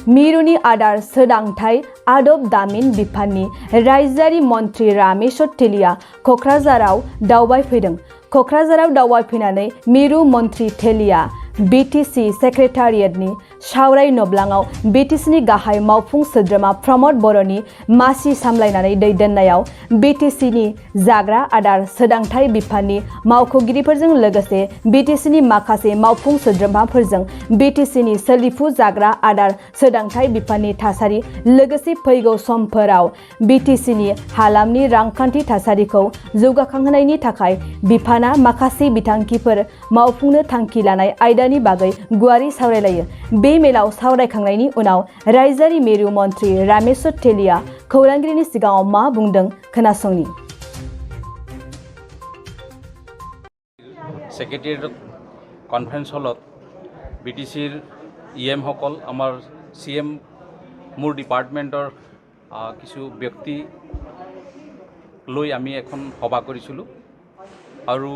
मिरुनि आदार सोदांथाय आदब दामिन बिफाननि रायजोआरि मन्थ्रि रामेश्वर तेलिया क'क्राझाराव दावबायफैदों। क'क्राझाराव दावबायफैनानै मिरु मन्थ्रि तेलिया बीटीसी सेक्रेटारियेटनि सावराय नब्लाङाव बीटीसीनि गाहाय मावफुं सोद्रोमा प्रमद बर'नि मासि सामलायनानै दैदेननायाव बीटीसीनि जाग्रा आदार सोदांथाय बिफाननि मावख'गिरिफोरजों लोगोसे बीटीसीनि माखासे मावफुं सोद्रोमाफोरजों बीटीसीनि सोलिफु जाग्रा आदार सोदांथाय बिफाननि थासारि लोगोसे फैगौ समफोराव बीटीसीनि हालामनि रांखान्थि थासारिखौ जौगाखांहोनायनि थाखाय बिफाना माखासे बिथांखिफोर मावफुंनो थांखि लानाय आयदानि बागै गुवारै सावरायलायो। बे मेलाव सावरायखांनायनि उनाव रायजोआरि मिरु मन्थ्रि रामेश्वर तेलिया खौरांगिरिनि सिगाङाव मा बुंदों खोनासंनि। सेक्रेटारिएट कनफारेन्स हলত बीटीसीर EM সকল আমাৰ CM মোৰ ডিপাৰ্টমেণ্টৰ কিছু ব্যক্তি লৈ আমি এখন সভা কৰিছিলোঁ আৰু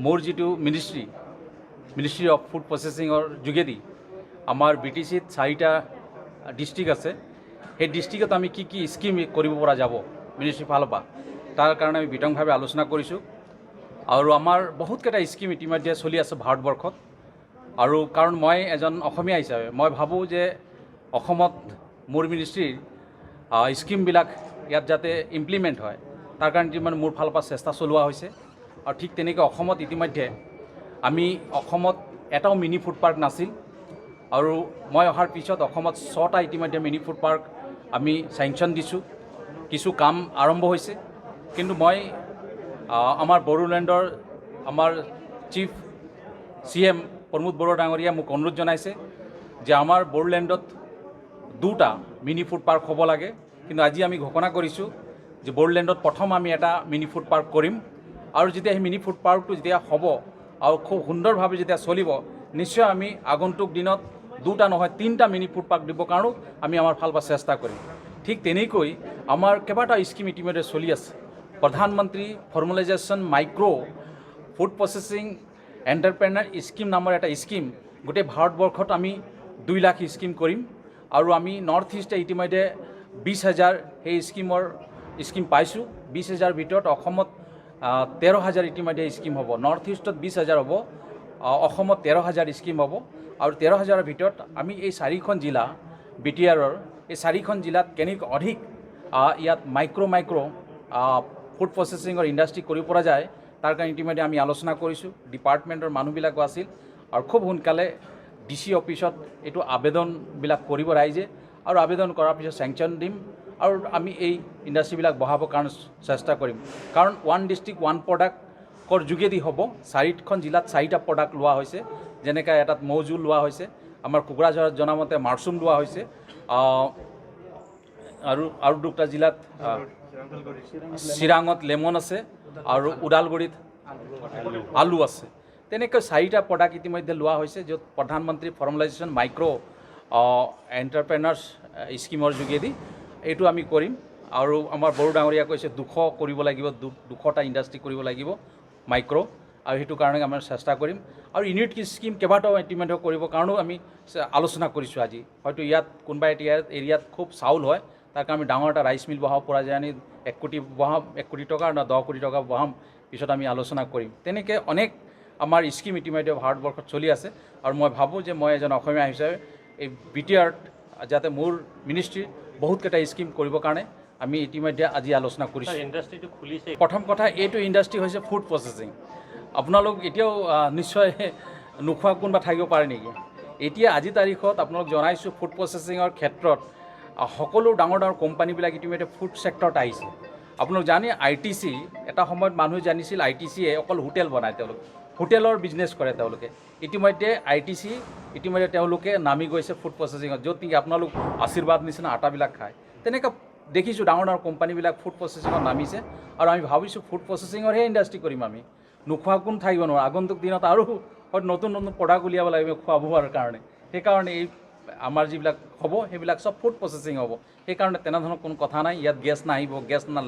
মোৰ যিটো মিনিষ্ট্ৰী অফ ফুড প্ৰচেছিঙৰ যোগেদি আমাৰ BTCত 4টা ডিষ্ট্ৰিক্ট আছে। সেই ডিষ্ট্ৰিক্টত আমি কি কি স্কিম কৰিব পৰা যাব মিনিষ্ট্ৰীৰ ফালৰ পৰা তাৰ কাৰণে আমি বিতংভাৱে আলোচনা কৰিছোঁ আৰু আমাৰ বহুতকেইটা স্কিম ইতিমধ্যে চলি আছে ভাৰতবৰ্ষত। আৰু কাৰণ মই এজন অসমীয়া হিচাপে মই ভাবোঁ যে অসমত মোৰ মিনিষ্ট্ৰীৰ স্কিমবিলাক ইয়াত যাতে ইমপ্লিমেণ্ট হয় তাৰ কাৰণে ইমান মোৰ ফালৰ পৰা চেষ্টা চলোৱা হৈছে। আৰু ঠিক তেনেকৈ অসমত ইতিমধ্যে আমি অসমত এটাও মিনি ফুড পাৰ্ক নাছিল আৰু মই অহাৰ পিছত অসমত 6টা ইতিমধ্যে মিনি ফুড পাৰ্ক আমি চেংচন দিছোঁ। কিছু কাম আৰম্ভ হৈছে কিন্তু মই আমাৰ বড়োলেণ্ডৰ আমাৰ চিফ CM প্ৰমোদ বড়ো ডাঙৰীয়া মোক অনুৰোধ জনাইছে যে আমাৰ বড়োলেণ্ডত 2টা মিনি ফুড পাৰ্ক হ'ব লাগে। কিন্তু আজি আমি ঘোষণা কৰিছোঁ যে বড়োলেণ্ডত প্ৰথম আমি এটা মিনি ফুড পাৰ্ক কৰিম আৰু যেতিয়া সেই মিনি ফুড পাৰ্কটো যেতিয়া হ'ব আৰু খুব সুন্দৰভাৱে যেতিয়া চলিব নিশ্চয় আমি আগন্তুক দিনত 2টা নহয় 3টা মিনি ফুড পাৰ্ক দিবৰ কাৰণেও আমি আমাৰ ফালৰ পৰা চেষ্টা কৰিম। ঠিক তেনেকৈ আমাৰ কেইবাটা স্কিম ইতিমধ্যে চলি আছে। প্ৰধানমন্ত্ৰী formalisation micro' food processing entrepreneur scheme নামৰ এটা স্কিম গোটেই ভাৰতবৰ্ষত আমি 2 লাখ স্কিম কৰিম আৰু আমি নৰ্থ ইষ্টে ইতিমধ্যে 20,000 সেই স্কিম পাইছোঁ। 20,000 ভিতৰত অসমত 13,000 ইতিমধ্যে স্কিম হ'ব। নৰ্থ ইষ্টত 20,000 হ'ব, অসমত 13,000 স্কিম হ'ব আৰু 13,000ৰ ভিতৰত আমি এই 4খন জিলা BTRৰ এই 4খন জিলাত কেনেকৈ অধিক ইয়াত মাইক্ৰ' ফুড প্ৰচেছিঙৰ ইণ্ডাষ্ট্ৰি কৰিব পৰা যায় তাৰ কাৰণে ইতিমধ্যে আমি আলোচনা কৰিছোঁ। ডিপাৰ্টমেণ্টৰ মানুহবিলাকো আছিল আৰু খুব সোনকালে DC অফিচত এইটো আবেদনবিলাক কৰিব ৰাইজে আৰু আবেদন কৰাৰ পিছত চেংচন দিম আৰু আমি এই ইণ্ডাষ্ট্ৰিবিলাক বঢ়াবৰ কাৰণে চেষ্টা কৰিম। কাৰণ 1 ডিষ্ট্ৰিক্ট 1 প্ৰডাক্টৰ যোগেদি হ'ব। 4খন জিলাত 4টা প্ৰডাক্ট লোৱা হৈছে, যেনেকৈ এটাত মৌজোল লোৱা হৈছে, আমাৰ কোকৰাঝাৰত জনামতে মাৰ্চুম লোৱা হৈছে আৰু 2টা জিলাত চিৰাঙত লেমন আছে আৰু ওদালগুৰিত আলু আছে। তেনেকৈ 4টা প্ৰডাক্ট ইতিমধ্যে লোৱা হৈছে য'ত প্ৰধানমন্ত্ৰী ফৰ্মেলাইজেশ্যন মাইক্ৰ' এণ্টাৰপ্ৰেনাৰ্ছ স্কিমৰ যোগেদি এইটো আমি কৰিম। আৰু আমাৰ বড়ো ডাঙৰীয়া কৈছে 200 কৰিব লাগিব, 200টা ইণ্ডাষ্ট্ৰি কৰিব লাগিব মাইক্ৰ' আৰু সেইটো কাৰণে আমি চেষ্টা কৰিম। আৰু ইউনিট স্কিম কেইবাটাও ইতিমধ্যে কৰিবৰ কাৰণেও আমি আলোচনা কৰিছোঁ আজি। হয়তো ইয়াত কোনোবা এৰিয়াত খুব চাউল হয় তাৰ কাৰণে আমি ডাঙৰ এটা ৰাইচ মিল বহাব পৰা যায়, আমি 1 কোটি বহাম, 1 কোটি টকা না 10 কোটি টকা বহাম, পিছত আমি আলোচনা কৰিম। তেনেকৈ অনেক আমাৰ স্কিম ইতিমধ্যে ভাৰতবৰ্ষত চলি আছে আৰু মই ভাবোঁ যে মই এজন অসমীয়া হিচাপে এই BTRত যাতে মোৰ মিনিষ্ট্ৰীৰ বহুতকেইটা স্কিম কৰিবৰ কাৰণে আমি ইতিমধ্যে আজি আলোচনা কৰিছোঁ। ইণ্ডাষ্ট্ৰিটো খুলিছে। প্ৰথম কথা এইটো ইণ্ডাষ্ট্ৰি হৈছে ফুড প্ৰচেছিং। আপোনালোক এতিয়াও নিশ্চয় নোখোৱা কোনোবা থাকিব পাৰে নেকি? এতিয়া আজি তাৰিখত আপোনালোক জনাইছোঁ ফুড প্ৰচেছিঙৰ ক্ষেত্ৰত সকলো ডাঙৰ কোম্পানীবিলাক ইতিমধ্যে ফুড ছেক্টৰত আহিছে। আপোনালোক জানে ITC এটা সময়ত মানুহে জানিছিল ITCয়ে অকল হোটেল বনায়, তেওঁলোক হোটেলৰ বিজনেছ কৰে তেওঁলোকে। ইতিমধ্যে ITC ইতিমধ্যে তেওঁলোকে নামি গৈছে ফুড প্ৰচেছিঙত, য'ত নেকি আপোনালোক আশীৰ্বাদ নিচিনা আটাবিলাক খায়। তেনেকৈ দেখিছোঁ ডাঙৰ কোম্পানীবিলাক ফুড প্ৰচেছিঙত নামিছে আৰু আমি ভাবিছোঁ ফুড প্ৰচেছিঙৰহে ইণ্ডাষ্ট্ৰি কৰিম আমি। নোখোৱা কোন থাকিব নোৱাৰোঁ। আগন্তুক দিনত আৰু নতুন প্ৰডাক্ট উলিয়াব লাগিব খোৱা বোৱাৰ কাৰণে। সেইকাৰণে এই আমাৰ যিবিলাক হ'ব সেইবিলাক চব ফুড প্ৰচেছিং হ'ব। সেইকাৰণে তেনেধৰণৰ কোনো কথা নাই। ইয়াত গেছ নাহিব,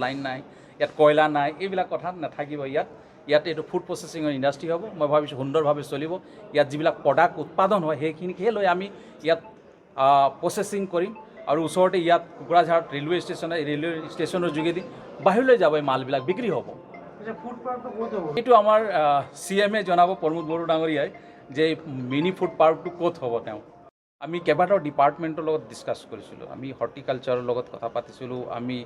লাইন নাই, ইয়াত কয়লা নাই, এইবিলাক কথা নাথাকিব। ইয়াত এইটো ফুড প্ৰচেছিঙৰ ইণ্ডাষ্ট্ৰি হ'ব। মই ভাবিছোঁ সুন্দৰভাৱে চলিব। ইয়াত যিবিলাক প্ৰডাক্ট উৎপাদন হয় সেইখিনিকে লৈ আমি ইয়াত প্ৰচেছিং কৰিম আৰু ওচৰতে ইয়াত কোকৰাঝাৰ ৰেলৱে ষ্টেচনৰ যোগেদি বাহিৰলৈ যাব এই মালবিলাক বিক্ৰী হ'ব। এইটো আমাৰ CM-এ জনাব প্ৰমোদ বড়ো ডাঙৰীয়াই যে মিনি ফুড পাৰ্কটো ক'ত হ'ব। তেওঁ আমি কেইবাটাও ডিপাৰ্টমেণ্টৰ লগত ডিছকাছ কৰিছিলোঁ। আমি হৰ্টিকালচাৰৰ লগত কথা পাতিছিলোঁ, আমি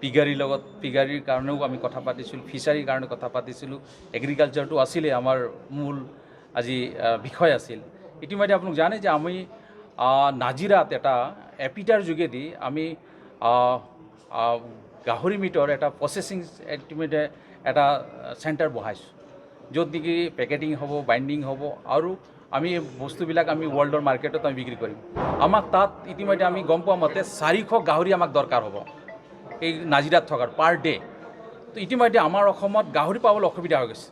পিগাৰীৰ কাৰণেও আমি কথা পাতিছিলোঁ, ফিচাৰীৰ কাৰণে কথা পাতিছিলোঁ। এগ্ৰিকালচাৰটো আছিলেই আমাৰ মূল আজি বিষয় আছিল। ইতিমধ্যে আপোনাক জানে যে আমি নাজিৰাত এটা এপিটাৰ যোগেদি আমি গাহৰি মিটৰ এটা প্ৰচেছিং ইতিমধ্যে এটা চেণ্টাৰ বহাইছোঁ, য'ত নেকি পেকেটিং হ'ব, বাইণ্ডিং হ'ব আৰু আমি বস্তুবিলাক আমি ৱৰ্ল্ডৰ মাৰ্কেটত আমি বিক্ৰী কৰিম। আমাক তাত ইতিমধ্যে আমি গম পোৱা মতে 400 গাহৰি আমাক দৰকাৰ হ'ব এই নাজিৰাত থকাৰ পাৰ ডে। তো ইতিমধ্যে আমাৰ অসমত গাহৰি পাবলৈ অসুবিধা হৈ গৈছে,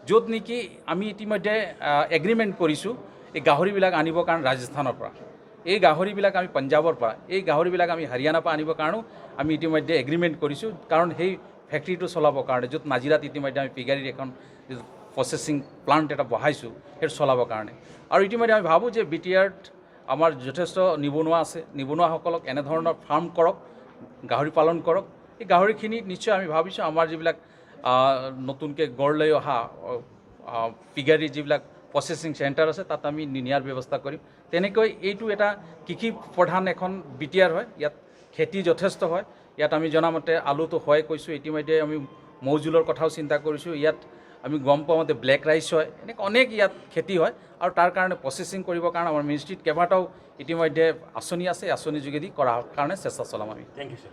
য'ত নেকি আমি ইতিমধ্যে এগ্ৰিমেণ্ট কৰিছোঁ এই গাহৰিবিলাক আনিবৰ কাৰণে ৰাজস্থানৰ পৰা, এই গাহৰিবিলাক আমি পঞ্জাৱৰ পৰা, এই গাহৰিবিলাক আমি হাৰিয়ানাৰ পৰা আনিবৰ কাৰণেও আমি ইতিমধ্যে এগ্ৰিমেণ্ট কৰিছোঁ। কাৰণ সেই ফেক্টৰীটো চলাবৰ কাৰণে, য'ত নাজিৰাত ইতিমধ্যে আমি পিগাৰীৰ এখন প্ৰচেছিং প্লাণ্ট এটা বহাইছোঁ সেইটো চলাবৰ কাৰণে। আৰু ইতিমধ্যে আমি ভাবোঁ যে BTRত আমাৰ যথেষ্ট নিবনুৱা আছে, নিবনুৱাসকলক এনেধৰণৰ ফাৰ্ম কৰক, গাহৰি পালন কৰক। এই গাহৰিখিনি নিশ্চয় আমি ভাবিছোঁ আমাৰ যিবিলাক নতুনকৈ গঢ় লৈ অহা পিগাৰীৰ যিবিলাক প্ৰচেছিং চেণ্টাৰ আছে তাত আমি নিয়াৰ ব্যৱস্থা কৰিম। তেনেকৈ এইটো এটা কৃষি প্ৰধান এখন BTR হয়, ইয়াত খেতি যথেষ্ট হয়। ইয়াত আমি জনামতে আলুটো হয় কৈছোঁ, ইতিমধ্যে আমি মৌজোলৰ কথাও চিন্তা কৰিছোঁ। ইয়াত আমি গম পাওঁ মতে ব্লেক ৰাইচ হয়, এনেকৈ অনেক ইয়াত খেতি হয়। আৰু তাৰ কাৰণে প্ৰচেছিং কৰিবৰ কাৰণে আমাৰ মিনিষ্ট্ৰীত কেইবাটাও ইতিমধ্যে আঁচনি আছে, আঁচনিৰ যোগেদি কৰাৰ কাৰণে চেষ্টা চলাম আমি। Thank you sir.